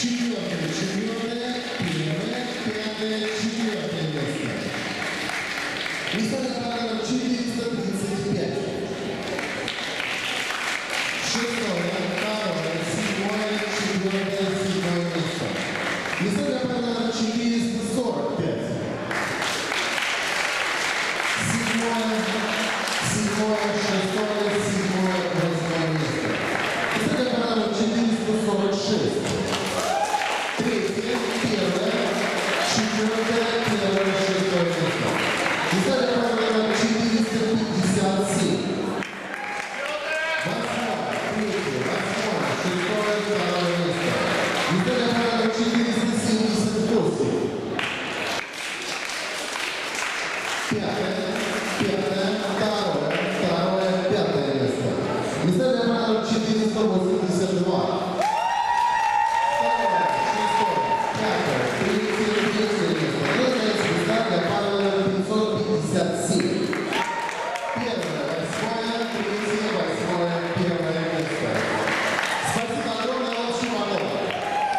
Четвертое, первое, пятое, четвертое место. Место номер 435. Шестое, второе, седьмое, четвертое, седьмое место. Место номер 445. Седьмое, шестое, седьмое, восьмое место. Место номер 446. Третье, первое, четвертое, первое, шестое место. Место номер 457. Восьмое, третье, восьмое, шестое, второе.